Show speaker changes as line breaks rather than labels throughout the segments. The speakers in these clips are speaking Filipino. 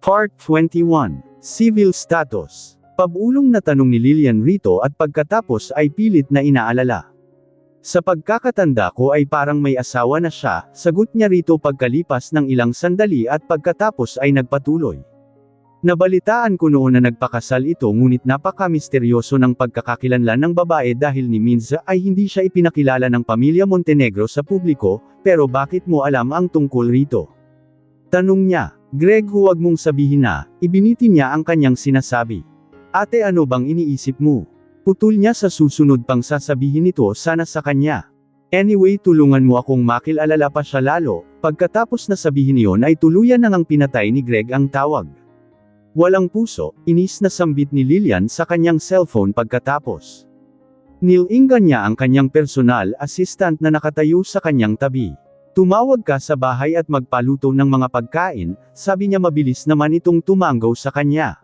Part 21. Civil Status. Pabulong na tanong ni Lilian rito at pagkatapos ay pilit na inaalala. Sa pagkakatanda ko ay parang may asawa na siya, sagot niya rito pagkalipas ng ilang sandali at pagkatapos ay nagpatuloy. Nabalitaan ko noon na nagpakasal ito ngunit napaka-misteryoso ng pagkakakilanlan ng babae dahil ni Minza ay hindi siya ipinakilala ng pamilya Montenegro sa publiko, pero bakit mo alam ang tungkol rito? Tanong niya. Greg, huwag mong sabihin na, ibiniti niya ang kanyang sinasabi. Ate, ano bang iniisip mo? Putol niya sa susunod pang sasabihin nito sana sa kanya. Anyway, tulungan mo akong makilala pa siya lalo. Pagkatapos na sabihin iyon ay tuluyan nang pinatay ni Greg ang tawag. Walang puso, inis na sambit ni Lilian sa kanyang cellphone pagkatapos. Nilinggan niya ang kanyang personal assistant na nakatayo sa kanyang tabi. Tumawag ka sa bahay at magpaluto ng mga pagkain, sabi niya mabilis naman itong tumanggaw sa kanya.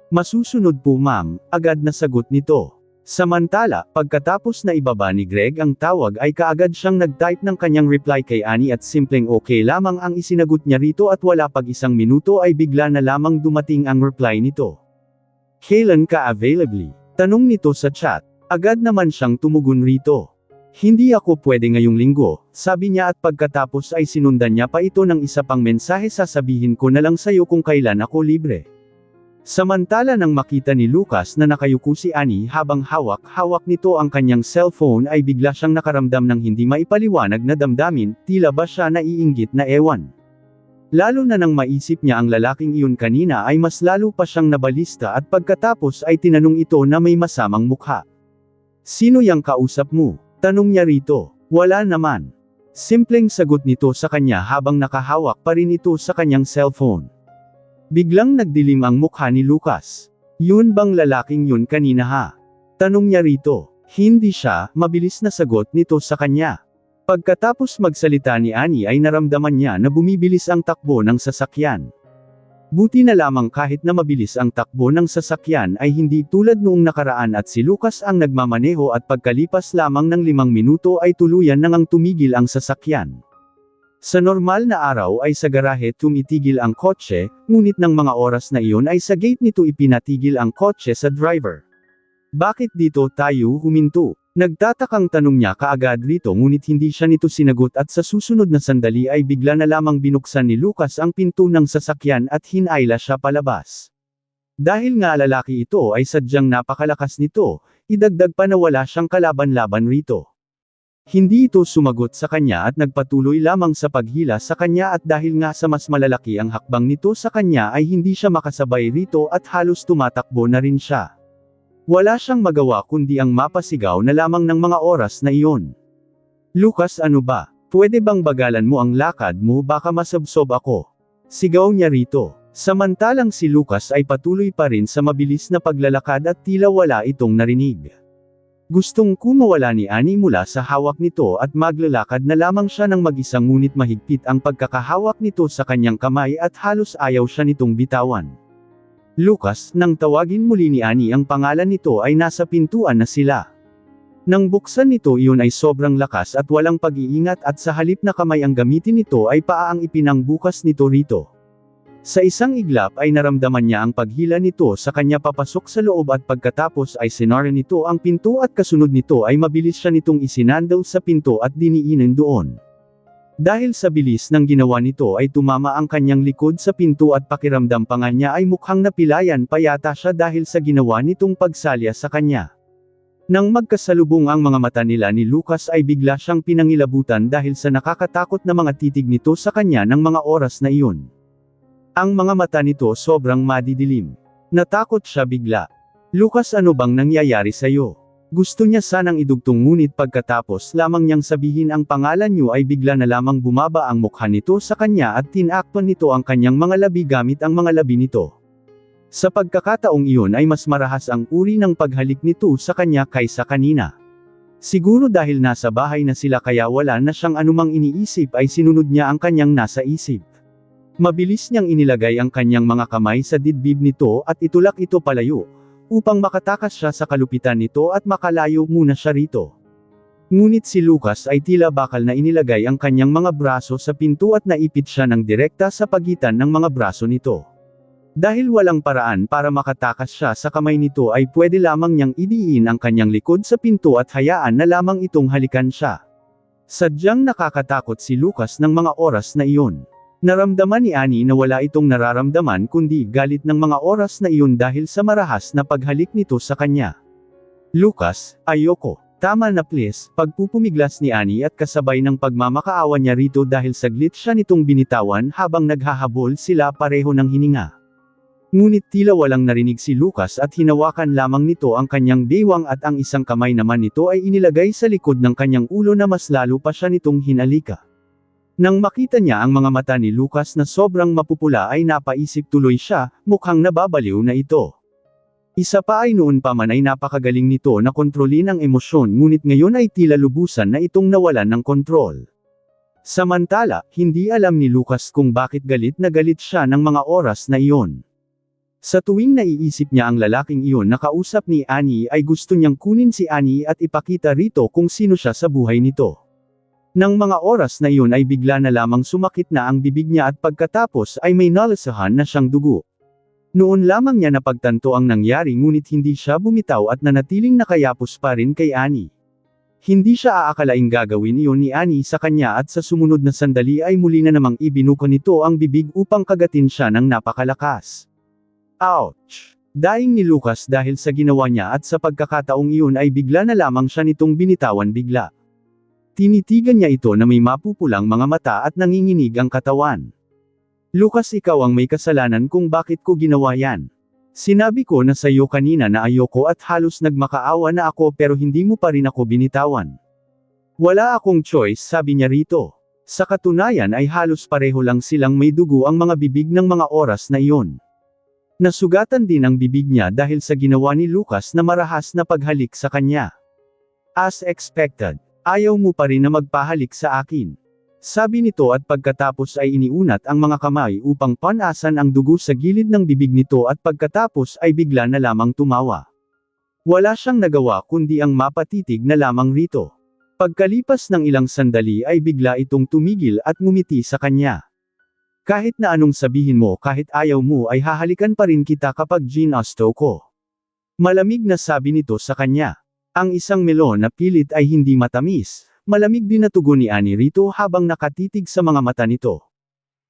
Masusunod po ma'am, agad na sagot nito. Samantala, pagkatapos na ibaba ni Greg ang tawag ay kaagad siyang nag-type ng kanyang reply kay Annie at simpleng okay lamang ang isinagot niya rito at wala pag isang minuto ay bigla na lamang dumating ang reply nito. Kailan ka available? Tanong nito sa chat. Agad naman siyang tumugon rito. Hindi ako pwede ngayong linggo, sabi niya at pagkatapos ay sinundan niya pa ito ng isa pang mensahe sasabihin ko na lang sa'yo kung kailan ako libre. Samantala nang makita ni Lucas na nakayuko si Annie habang hawak-hawak nito ang kanyang cellphone ay bigla siyang nakaramdam ng hindi maipaliwanag na damdamin, tila ba siya naiinggit na ewan. Lalo na nang maisip niya ang lalaking iyon kanina ay mas lalo pa siyang nabalista at pagkatapos ay tinanong ito na may masamang mukha. Sino yang kausap mo? Tanong niya rito. Wala naman. Simpleng sagot nito sa kanya habang nakahawak pa rin ito sa kanyang cellphone. Biglang nagdilim ang mukha ni Lucas. Yun bang lalaking yun kanina ha? Tanong niya rito. Hindi siya, mabilis na sagot nito sa kanya. Pagkatapos magsalita ni Annie ay naramdaman niya na bumibilis ang takbo ng sasakyan. Buti na lamang kahit na mabilis ang takbo ng sasakyan ay hindi tulad noong nakaraan at si Lucas ang nagmamaneho at pagkalipas lamang ng 5 minuto ay tuluyan nang tumigil ang sasakyan. Sa normal na araw ay sa garahe tumitigil ang kotse, ngunit ng mga oras na iyon ay sa gate nito ipinatigil ang kotse sa driver. Bakit dito tayo huminto? Nagtatakang tanong niya kaagad rito ngunit hindi siya nito sinagot at sa susunod na sandali ay bigla na lamang binuksan ni Lucas ang pinto ng sasakyan at hinayla siya palabas. Dahil nga lalaki ito ay sadyang napakalakas nito, idagdag pa na wala siyang kalaban-laban rito. Hindi ito sumagot sa kanya at nagpatuloy lamang sa paghila sa kanya at dahil nga sa mas malalaki ang hakbang nito sa kanya ay hindi siya makasabay rito at halos tumatakbo na rin siya. Wala siyang magawa kundi ang mapasigaw na lamang ng mga oras na iyon. Lucas, ano ba? Pwede bang bagalan mo ang lakad mo, baka masabsob ako? Sigaw niya rito. Samantalang si Lucas ay patuloy pa rin sa mabilis na paglalakad at tila wala itong narinig. Gustong kumawala ni Annie mula sa hawak nito at maglalakad na lamang siya ng mag-isa ngunit mahigpit ang pagkakahawak nito sa kanyang kamay at halos ayaw siya nitong bitawan. Lucas, nang tawagin muli ni Annie ang pangalan nito ay nasa pintuan na sila. Nang buksan nito iyon ay sobrang lakas at walang pag-iingat at sa halip na kamay ang gamitin nito ay paa ang ipinangbukas nito rito. Sa isang iglap ay naramdaman niya ang paghila nito sa kanya papasok sa loob at pagkatapos ay sinara nito ang pinto at kasunod nito ay mabilis siya nitong isinandal sa pinto at diniinan doon. Dahil sa bilis ng ginawa nito ay tumama ang kanyang likod sa pinto at pakiramdam pa nga niya ay mukhang napilayan pa yata siya dahil sa ginawa nitong pagsalya sa kanya. Nang magkasalubong ang mga mata nila ni Lucas ay bigla siyang pinangilabutan dahil sa nakakatakot na mga titig nito sa kanya ng mga oras na iyon. Ang mga mata nito sobrang madidilim. Natakot siya bigla. Lucas, ano bang nangyayari sa'yo? Gusto niya sanang idugtong ngunit pagkatapos lamang niyang sabihin ang pangalan niyo ay bigla na lamang bumaba ang mukha nito sa kanya at tinakpan nito ang kanyang mga labi gamit ang mga labi nito. Sa pagkakataong iyon ay mas marahas ang uri ng paghalik nito sa kanya kaysa kanina. Siguro dahil nasa bahay na sila kaya wala na siyang anumang iniisip ay sinunod niya ang kanyang nasa isip. Mabilis niyang inilagay ang kanyang mga kamay sa dibdib nito at itulak ito palayo, upang makatakas siya sa kalupitan nito at makalayo muna siya rito. Ngunit si Lucas ay tila bakal na inilagay ang kanyang mga braso sa pinto at naipit siya ng direkta sa pagitan ng mga braso nito. Dahil walang paraan para makatakas siya sa kamay nito ay pwede lamang niyang idiin ang kanyang likod sa pinto at hayaan na lamang itong halikan siya. Sadyang nakakatakot si Lucas ng mga oras na iyon. Naramdaman ni Annie na wala itong nararamdaman kundi galit ng mga oras na iyon dahil sa marahas na paghalik nito sa kanya. Lucas, ayoko. Tama na please, pagpupumiglas ni Annie at kasabay ng pagmamakaawa niya rito dahil saglit siya nitong binitawan habang naghahabol sila pareho ng hininga. Ngunit tila walang narinig si Lucas at hinawakan lamang nito ang kanyang bewang at ang isang kamay naman nito ay inilagay sa likod ng kanyang ulo na mas lalo pa siya nitong hinalika. Nang makita niya ang mga mata ni Lucas na sobrang mapupula ay napaisip tuloy siya, mukhang nababaliw na ito. Isa pa ay noon pa man ay napakagaling nito na kontrolin ang emosyon ngunit ngayon ay tila lubusan na itong nawalan ng kontrol. Samantala, hindi alam ni Lucas kung bakit galit na galit siya ng mga oras na iyon. Sa tuwing naiisip niya ang lalaking iyon na kausap ni Annie ay gusto niyang kunin si Annie at ipakita rito kung sino siya sa buhay nito. Nang mga oras na iyon ay bigla na lamang sumakit na ang bibig niya at pagkatapos ay may nalasahan na siyang dugo. Noon lamang niya napagtanto ang nangyari ngunit hindi siya bumitaw at nanatiling nakayapos pa rin kay Annie. Hindi siya aakalaing gagawin iyon ni Annie sa kanya at sa sumunod na sandali ay muli na namang ibinuko nito ang bibig upang kagatin siya ng napakalakas. Ouch! Daing ni Lucas dahil sa ginawa niya at sa pagkakataong iyon ay bigla na lamang siya nitong binitawan bigla. Tinitigan niya ito na may mapupulang mga mata at nanginginig ang katawan. Lucas, ikaw ang may kasalanan kung bakit ko ginawa yan. Sinabi ko na sa iyo kanina na ayoko at halos nagmakaawa na ako pero hindi mo pa rin ako binitawan. Wala akong choice, sabi niya rito. Sa katunayan ay halos pareho lang silang may dugo ang mga bibig ng mga oras na iyon. Nasugatan din ang bibig niya dahil sa ginawa ni Lucas na marahas na paghalik sa kanya. As expected. Ayaw mo pa rin na magpahalik sa akin. Sabi nito at pagkatapos ay iniunat ang mga kamay upang panasan ang dugo sa gilid ng bibig nito at pagkatapos ay bigla na lamang tumawa. Wala siyang nagawa kundi ang mapatitig na lamang rito. Pagkalipas ng ilang sandali ay bigla itong tumigil at ngumiti sa kanya. Kahit na anong sabihin mo kahit ayaw mo ay hahalikan pa rin kita kapag ginusto ko. Malamig na sabi nito sa kanya. Ang isang melon na pilit ay hindi matamis, malamig din na tugon ni Annie rito habang nakatitig sa mga mata nito.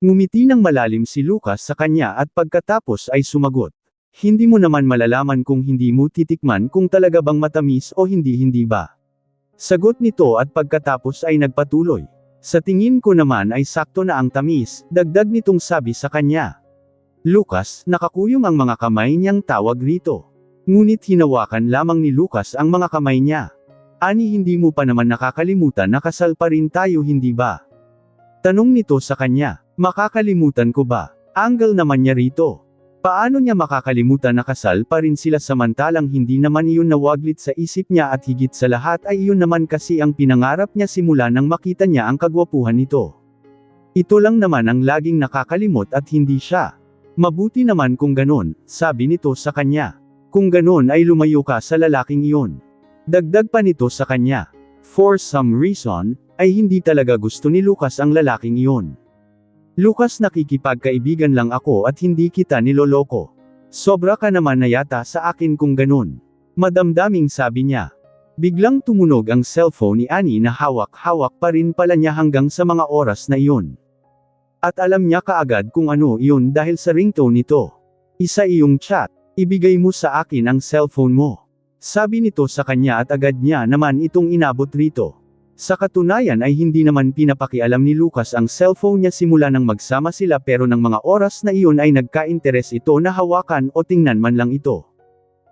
Ngumiti ng malalim si Lucas sa kanya at pagkatapos ay sumagot. Hindi mo naman malalaman kung hindi mo titikman kung talaga bang matamis o hindi ba. Sagot nito at pagkatapos ay nagpatuloy. Sa tingin ko naman ay sakto na ang tamis, dagdag nitong sabi sa kanya. Lucas, nakakuyong ang mga kamay niyang tawag rito. Ngunit hinawakan lamang ni Lucas ang mga kamay niya. Ani, hindi mo pa naman nakakalimutan na kasal pa rin tayo, hindi ba? Tanong nito sa kanya. Makakalimutan ko ba? Angle naman niya rito. Paano niya makakalimutan na kasal pa rin sila samantalang hindi naman iyon nawaglit sa isip niya at higit sa lahat ay iyon naman kasi ang pinangarap niya simula nang makita niya ang kagwapuhan nito. Ito lang naman ang laging nakakalimot at hindi siya. Mabuti naman kung ganon, sabi nito sa kanya. Kung ganon ay lumayo ka sa lalaking iyon. Dagdag pa nito sa kanya. For some reason, ay hindi talaga gusto ni Lucas ang lalaking iyon. Lucas, nakikipagkaibigan lang ako at hindi kita niloloko. Sobra ka naman na yata sa akin kung ganon. Madamdaming sabi niya. Biglang tumunog ang cellphone ni Annie na hawak-hawak pa rin pala niya hanggang sa mga oras na iyon. At alam niya kaagad kung ano iyon dahil sa ringtone nito. Isa iyong chat. Ibigay mo sa akin ang cellphone mo. Sabi nito sa kanya at agad niya naman itong inabot rito. Sa katunayan ay hindi naman pinapakialam ni Lucas ang cellphone niya simula nang magsama sila pero ng mga oras na iyon ay nagka-interes ito na hawakan o tingnan man lang ito.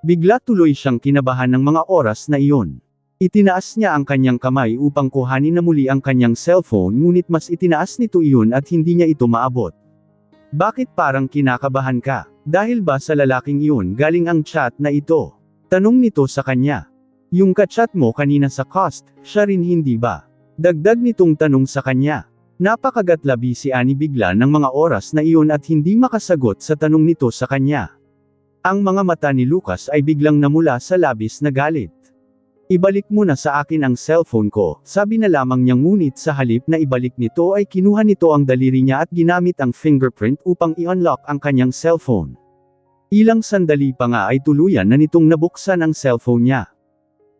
Bigla tuloy siyang kinabahan ng mga oras na iyon. Itinaas niya ang kanyang kamay upang kuhanin na muli ang kanyang cellphone ngunit mas itinaas nito iyon at hindi niya ito maabot. Bakit parang kinakabahan ka? Dahil ba sa lalaking iyon galing ang chat na ito? Tanong nito sa kanya. Yung ka-chat mo kanina sa Cost, siya rin hindi ba? Dagdag nitong tanong sa kanya. Napakagatlabi si Annie bigla ng mga oras na iyon at hindi makasagot sa tanong nito sa kanya. Ang mga mata ni Lucas ay biglang namula sa labis na galit. Ibalik mo na sa akin ang cellphone ko, sabi na lamang niya, ngunit sa halip na ibalik nito ay kinuha nito ang daliri niya at ginamit ang fingerprint upang i-unlock ang kanyang cellphone. Ilang sandali pa nga ay tuluyan na nitong nabuksan ang cellphone niya.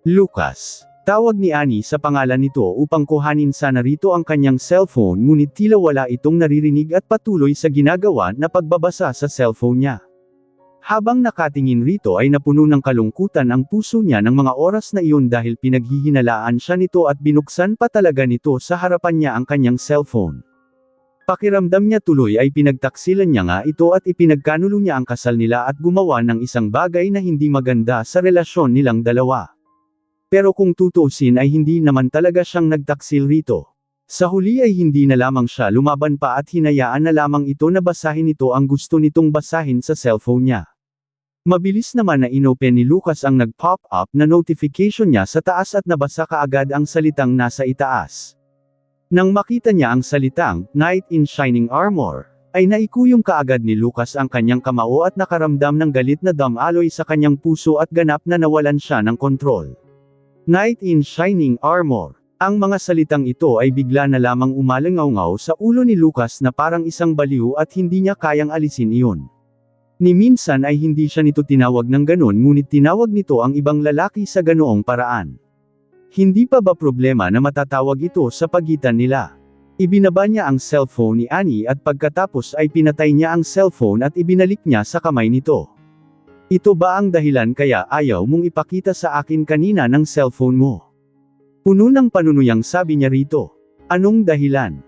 Lucas. Tawag ni Annie sa pangalan nito upang kuhanin sana rito ang kanyang cellphone, ngunit tila wala itong naririnig at patuloy sa ginagawa na pagbabasa sa cellphone niya. Habang nakatingin rito ay napuno ng kalungkutan ang puso niya ng mga oras na iyon dahil pinaghihinalaan siya nito at binuksan pa talaga nito sa harapan niya ang kanyang cellphone. Pakiramdam niya tuloy ay pinagtaksilan niya nga ito at ipinagkanulo niya ang kasal nila at gumawa ng isang bagay na hindi maganda sa relasyon nilang dalawa. Pero kung tutuusin ay hindi naman talaga siyang nagtaksil rito. Sa huli ay hindi na lamang siya lumaban pa at hinayaan na lamang ito na basahin ito ang gusto nitong basahin sa cellphone niya. Mabilis naman na inopen ni Lucas ang nag-pop up na notification niya sa taas at nabasa kaagad ang salitang nasa itaas. Nang makita niya ang salitang, Knight in Shining Armor, ay naikuyong kaagad ni Lucas ang kanyang kamao at nakaramdam ng galit na damaloy sa kanyang puso at ganap na nawalan siya ng kontrol. Knight in Shining Armor. Ang mga salitang ito ay bigla na lamang umalangaw-ngaw sa ulo ni Lucas na parang isang baliw at hindi niya kayang alisin iyon. Ni minsan ay hindi siya nito tinawag ng ganon, ngunit tinawag nito ang ibang lalaki sa ganoong paraan. Hindi pa ba problema na matatawag ito sa pagitan nila? Ibinaba niya ang cellphone ni Annie at pagkatapos ay pinatay niya ang cellphone at ibinalik niya sa kamay nito. Ito ba ang dahilan kaya ayaw mong ipakita sa akin kanina ng cellphone mo? Puno ng panunuyang sabi niya rito. Anong dahilan?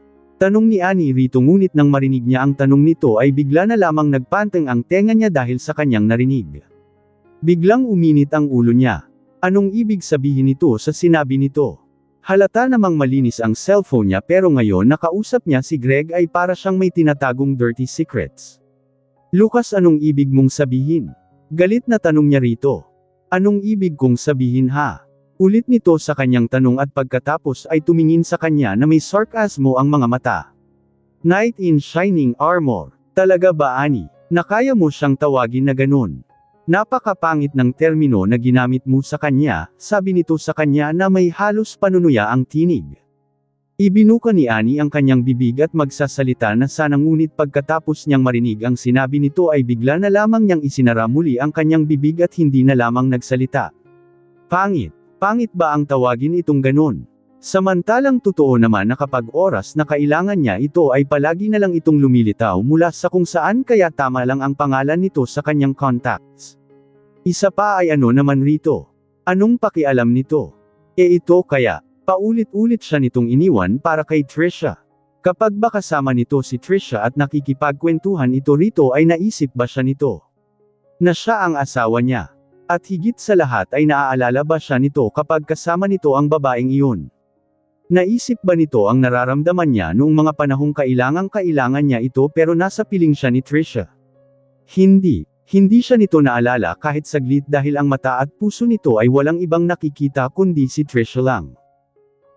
Tanong ni Annie rito, ngunit nang marinig niya ang tanong nito ay bigla na lamang nagpanteng ang tenga niya dahil sa kanyang narinig. Biglang uminit ang ulo niya. Anong ibig sabihin nito sa sinabi nito? Halata namang malinis ang cellphone niya pero ngayon nakausap niya si Greg ay para siyang may tinatagong dirty secrets. Lucas, anong ibig mong sabihin? Galit na tanong niya rito. Anong ibig kong sabihin ha? Ulit nito sa kanyang tanong at pagkatapos ay tumingin sa kanya na may sarkasmo ang mga mata. Knight in Shining Armor. Talaga ba, Annie, na kaya mo siyang tawagin na ganun? Napakapangit ng termino na ginamit mo sa kanya, sabi nito sa kanya na may halos panunuya ang tinig. Ibinuka ni Annie ang kanyang bibig at magsasalita na sana, ngunit pagkatapos niyang marinig ang sinabi nito ay bigla na lamang niyang isinara muli ang kanyang bibig at hindi na lamang nagsalita. Pangit. Pangit ba ang tawagin itong ganon? Samantalang totoo naman na kapag oras na kailangan niya ito ay palagi na lang itong lumilitaw mula sa kung saan, kaya tama lang ang pangalan nito sa kanyang contacts. Isa pa ay ano naman rito? Anong pakialam nito? Ito kaya, paulit-ulit siya nitong iniwan para kay Trisha. Kapag ba kasama nito si Trisha at nakikipagkwentuhan ito rito ay naisip ba siya nito? Na siya ang asawa niya. At higit sa lahat ay naaalala ba siya nito kapag kasama nito ang babaeng iyon? Naisip ba nito ang nararamdaman niya noong mga panahong kailangan niya ito pero nasa piling siya ni Trisha? Hindi. Hindi siya nito naalala kahit saglit dahil ang mata at puso nito ay walang ibang nakikita kundi si Trisha lang.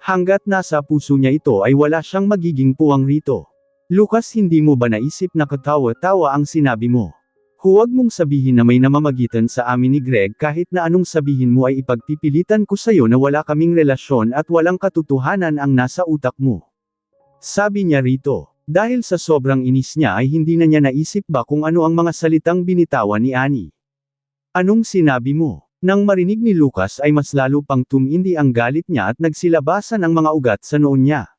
Hanggat nasa puso niya ito ay wala siyang magiging puwang rito. Lucas, hindi mo ba naisip na katawa-tawa ang sinabi mo? Huwag mong sabihin na may namamagitan sa amin ni Greg, kahit na anong sabihin mo ay ipagpipilitan ko sayo na wala kaming relasyon at walang katotohanan ang nasa utak mo. Sabi niya rito. Dahil sa sobrang inis niya ay hindi na niya naisip ba kung ano ang mga salitang binitawan ni Annie. Anong sinabi mo? Nang marinig ni Lucas ay mas lalo pang tumindi ang galit niya at nagsilabasan ang mga ugat sa noon niya.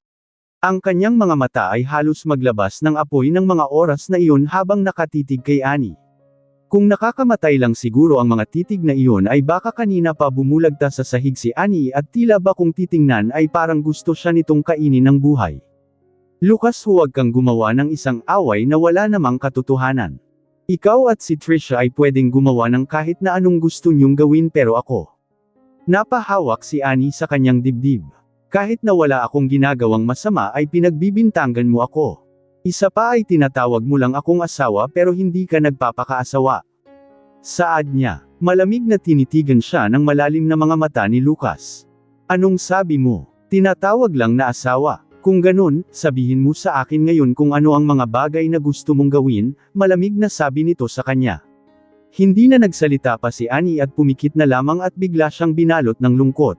Ang kanyang mga mata ay halos maglabas ng apoy ng mga oras na iyon habang nakatitig kay Annie. Kung nakakamatay lang siguro ang mga titig na iyon ay baka kanina pa bumulagta sa sahig si Annie at tila ba kung titingnan ay parang gusto siya nitong kainin ng buhay. Lucas, huwag kang gumawa ng isang away na wala namang katotohanan. Ikaw at si Trisha ay pwedeng gumawa ng kahit na anong gusto niyong gawin pero ako. Napahawak si Annie sa kanyang dibdib. Kahit na wala akong ginagawang masama ay pinagbibintangan mo ako. Isa pa ay tinatawag mo lang akong asawa pero hindi ka nagpapakaasawa. Saad niya. Malamig na tinitigan siya ng malalim na mga mata ni Lucas. Anong sabi mo? Tinatawag lang na asawa. Kung ganun, sabihin mo sa akin ngayon kung ano ang mga bagay na gusto mong gawin, malamig na sabi nito sa kanya. Hindi na nagsalita pa si Annie at pumikit na lamang at bigla siyang binalot ng lungkot.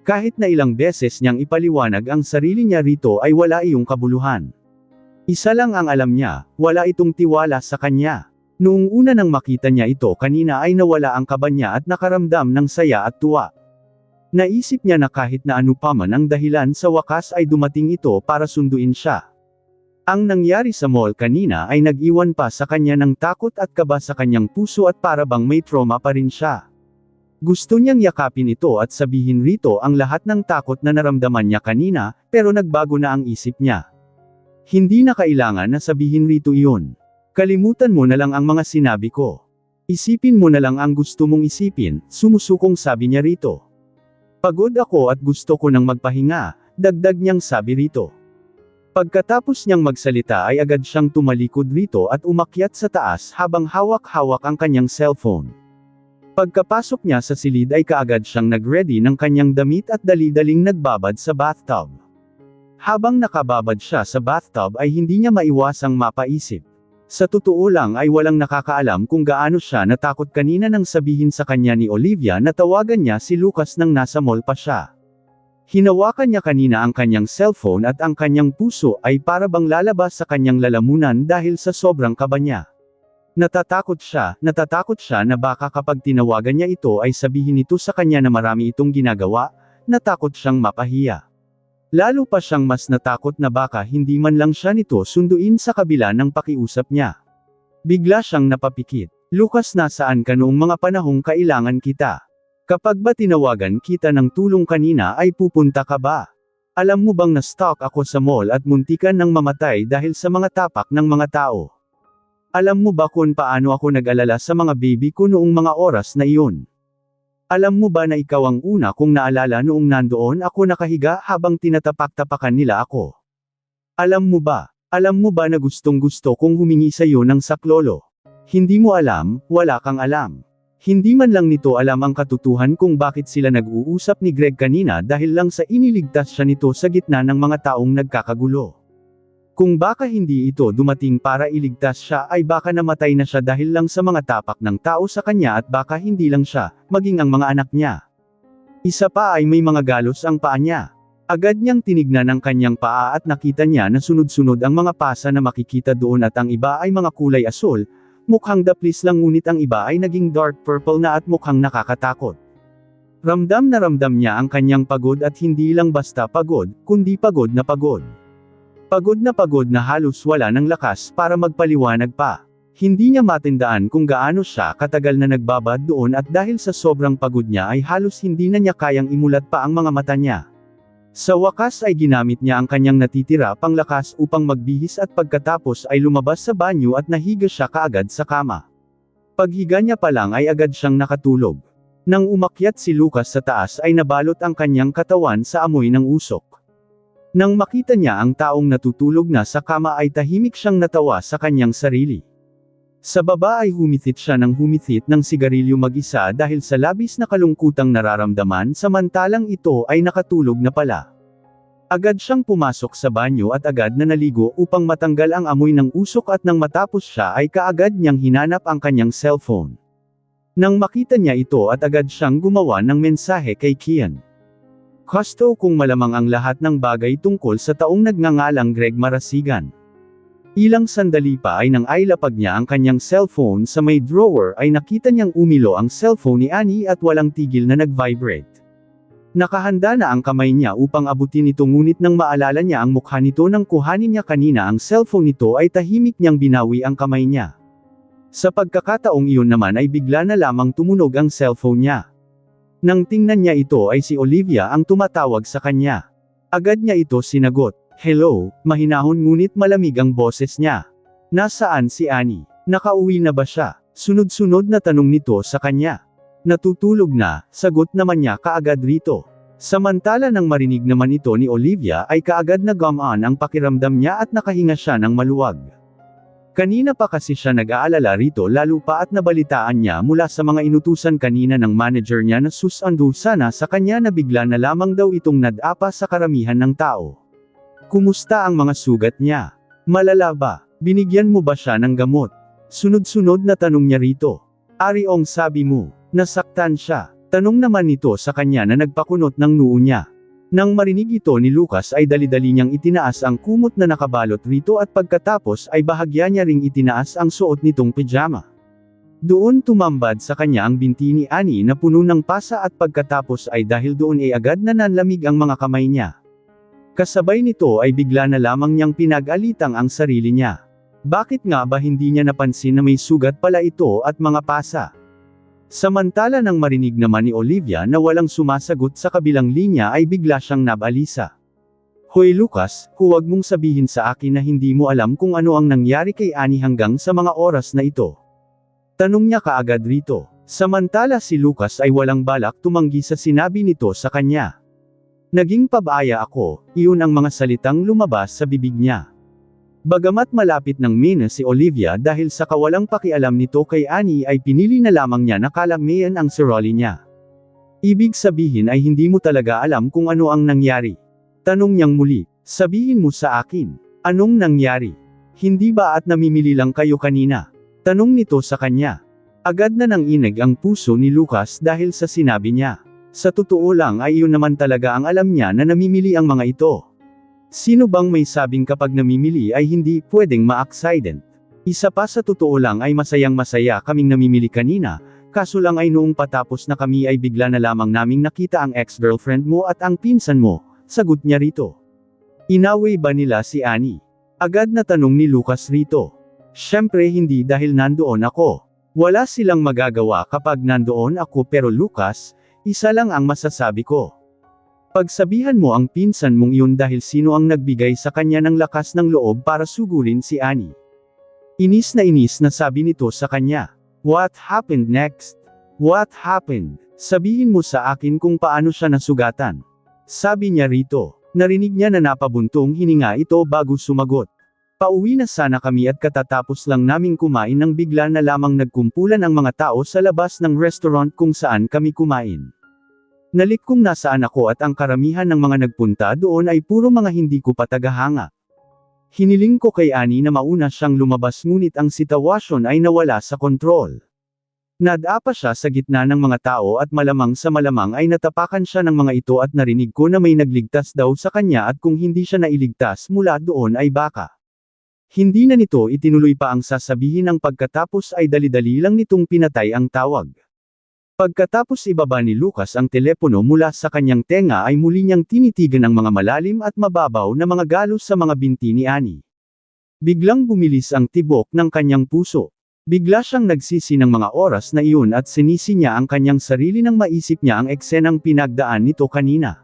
Kahit na ilang beses niyang ipaliwanag ang sarili niya rito ay wala iyong kabuluhan. Isa lang ang alam niya, wala itong tiwala sa kanya. Noong una nang makita niya ito kanina ay nawala ang kaba niya at nakaramdam ng saya at tuwa. Naisip niya na kahit na ano pa man ang dahilan sa wakas ay dumating ito para sunduin siya. Ang nangyari sa mall kanina ay nag-iwan pa sa kanya ng takot at kaba sa kanyang puso at para bang may trauma pa rin siya. Gusto niyang yakapin ito at sabihin rito ang lahat ng takot na naramdaman niya kanina, pero nagbago na ang isip niya. Hindi na kailangan na sabihin rito iyon. Kalimutan mo na lang ang mga sinabi ko. Isipin mo na lang ang gusto mong isipin, sumusukong sabi niya rito. Pagod ako at gusto ko nang magpahinga, dagdag niyang sabi rito. Pagkatapos niyang magsalita ay agad siyang tumalikod rito at umakyat sa taas habang hawak-hawak ang kanyang cellphone. Pagkapasok niya sa silid ay kaagad siyang nag-ready ng kanyang damit at dali-daling nagbabad sa bathtub. Habang nakababad siya sa bathtub ay hindi niya maiwasang mapaisip. Sa totoo lang ay walang nakakaalam kung gaano siya natakot kanina nang sabihin sa kanya ni Olivia na tawagan niya si Lucas nang nasa mall pa siya. Hinawakan niya kanina ang kanyang cellphone at ang kanyang puso ay para bang lalabas sa kanyang lalamunan dahil sa sobrang kaba niya. Natatakot siya na baka kapag tinawagan niya ito ay sabihin ito sa kanya na marami itong ginagawa, natakot siyang mapahiya. Lalo pa siyang mas natakot na baka hindi man lang siya nito sunduin sa kabila ng pakiusap niya. Bigla siyang napapikit. Lucas, nasaan ka noong mga panahong kailangan kita? Kapag ba tinawagan kita ng tulong kanina ay pupunta ka ba? Alam mo bang na-stalk ako sa mall at muntikan ng mamatay dahil sa mga tapak ng mga tao? Alam mo ba kung paano ako nag-alala sa mga baby ko noong mga oras na iyon? Alam mo ba na ikaw ang una kong naalala noong nandoon ako nakahiga habang tinatapak-tapakan nila ako? Alam mo ba na gustong-gusto kong humingi sa iyo ng saklolo? Hindi mo alam, wala kang alam. Hindi man lang nito alam ang katotohanan kung bakit sila nag-uusap ni Greg kanina dahil lang sa iniligtas siya nito sa gitna ng mga taong nagkakagulo. Kung baka hindi ito dumating para iligtas siya ay baka namatay na siya dahil lang sa mga tapak ng tao sa kanya at baka hindi lang siya, maging ang mga anak niya. Isa pa ay may mga galos ang paa niya. Agad niyang tinignan ang kanyang paa at nakita niya na sunod-sunod ang mga pasa na makikita doon at ang iba ay mga kulay asul. Mukhang daplis lang ngunit ang iba ay naging dark purple na at mukhang nakakatakot. Ramdam na ramdam niya ang kanyang pagod at hindi lang basta pagod, kundi pagod na pagod. Pagod na halos wala ng lakas para magpaliwanag pa. Hindi niya matindaan kung gaano siya katagal na nagbabad doon at dahil sa sobrang pagod niya ay halos hindi na niya kayang imulat pa ang mga mata niya. Sa wakas ay ginamit niya ang kanyang natitira pang lakas upang magbihis at pagkatapos ay lumabas sa banyo at nahiga siya kaagad sa kama. Paghiga niya pa lang ay agad siyang nakatulog. Nang umakyat si Lucas sa taas ay nabalot ang kanyang katawan sa amoy ng usok. Nang makita niya ang taong natutulog na sa kama ay tahimik siyang natawa sa kanyang sarili. Sa baba ay humithit siya ng humithit ng sigarilyo mag-isa dahil sa labis na kalungkutang nararamdaman samantalang ito ay nakatulog na pala. Agad siyang pumasok sa banyo at agad na naligo upang matanggal ang amoy ng usok at nang matapos siya ay kaagad niyang hinanap ang kanyang cellphone. Nang makita niya ito at agad siyang gumawa ng mensahe kay Kian. Gusto kong malamang ang lahat ng bagay tungkol sa taong nagngangalang Greg Marasigan. Ilang sandali pa ay nang ailapag niya ang kanyang cellphone sa may drawer ay nakita niyang umilo ang cellphone ni Annie at walang tigil na nag-vibrate. Nakahanda na ang kamay niya upang abutin ito ngunit nang maalala niya ang mukha nito nang kuhanin niya kanina ang cellphone nito ay tahimik niyang binawi ang kamay niya. Sa pagkakataong iyon naman ay bigla na lamang tumunog ang cellphone niya. Nang tingnan niya ito ay si Olivia ang tumatawag sa kanya. Agad niya ito sinagot. Hello, mahinahon ngunit malamig ang boses niya. Nasaan si Annie? Nakauwi na ba siya? Sunod-sunod na tanong nito sa kanya. Natutulog na, sagot naman niya kaagad rito. Samantala nang marinig naman ito ni Olivia ay kaagad na gumaan ang pakiramdam niya at nakahinga siya ng maluwag. Kanina pa kasi siya nag-aalala rito lalo pa at nabalitaan niya mula sa mga inutusan kanina ng manager niya na susando sana sa kanya na bigla na lamang daw itong nadapa sa karamihan ng tao. Kumusta ang mga sugat niya? Malala ba? Binigyan mo ba siya ng gamot? Sunod-sunod na tanong niya rito. Ariong sabi mo, nasaktan siya. Tanong naman nito sa kanya na nagpakunot ng noo niya. Nang marinig ito ni Lucas ay dali-dali niyang itinaas ang kumot na nakabalot rito at pagkatapos ay bahagya niya ring itinaas ang suot nitong pijama. Doon tumambad sa kanya ang binti ni Annie na puno ng pasa at pagkatapos ay dahil doon ay agad na nanlamig ang mga kamay niya. Kasabay nito ay bigla na lamang niyang pinag-alitang ang sarili niya. Bakit nga ba hindi niya napansin na may sugat pala ito at mga pasa? Samantala nang marinig naman ni Olivia na walang sumasagot sa kabilang linya ay bigla siyang nabalisa. Hoy Lucas, huwag mong sabihin sa akin na hindi mo alam kung ano ang nangyari kay Annie hanggang sa mga oras na ito. Tanong niya kaagad rito. Samantala si Lucas ay walang balak tumanggi sa sinabi nito sa kanya. Naging pabaya ako, iyon ang mga salitang lumabas sa bibig niya. Bagamat malapit ng mina si Olivia dahil sa kawalang pakialam nito kay Annie ay pinili na lamang niya na kalamian ang siroli niya. Ibig sabihin ay hindi mo talaga alam kung ano ang nangyari. Tanong niyang muli, sabihin mo sa akin, anong nangyari? Hindi ba at namimili lang kayo kanina? Tanong nito sa kanya. Agad na nanginig ang puso ni Lucas dahil sa sinabi niya. Sa totoo lang ay iyon naman talaga ang alam niya na namimili ang mga ito. Sino bang may sabing kapag namimili ay hindi pwedeng ma-accident? Isa pa sa totoo lang ay masayang-masaya kaming namimili kanina, kaso lang ay noong patapos na kami ay bigla na lamang naming nakita ang ex-girlfriend mo at ang pinsan mo, sagot niya rito. Inaway ba nila si Annie? Agad na tanong ni Lucas rito. Siyempre hindi dahil nandoon ako. Wala silang magagawa kapag nandoon ako pero Lucas, isa lang ang masasabi ko. Pagsabihan mo ang pinsan mong iyon dahil sino ang nagbigay sa kanya ng lakas ng loob para sugulin si Annie. Inis na sabi nito sa kanya. What happened next? What happened? Sabihin mo sa akin kung paano siya nasugatan. Sabi niya rito. Narinig niya na napabuntong hininga ito bago sumagot. Pauwi na sana kami at katatapos lang naming kumain nang bigla na lamang nagkumpulan ang mga tao sa labas ng restaurant kung saan kami kumain. Nalik kung nasaan ako at ang karamihan ng mga nagpunta doon ay puro mga hindi ko pa tagahanga. Hiniling ko kay Annie na mauna siyang lumabas ngunit ang sitwasyon ay nawala sa kontrol. Nadapa siya sa gitna ng mga tao at malamang sa malamang ay natapakan siya ng mga ito at narinig ko na may nagligtas daw sa kanya at kung hindi siya nailigtas mula doon ay baka. Hindi na nito itinuloy pa ang sasabihin ng pagkatapos ay dali-dali lang nitong pinatay ang tawag. Pagkatapos ibaba ni Lucas ang telepono mula sa kanyang tenga ay muli niyang tinitigan ang mga malalim at mababaw na mga galos sa mga binti ni Annie. Biglang bumilis ang tibok ng kanyang puso. Bigla siyang nagsisi ng mga oras na iyon at sinisi niya ang kanyang sarili nang maisip niya ang eksenang pinagdaan nito kanina.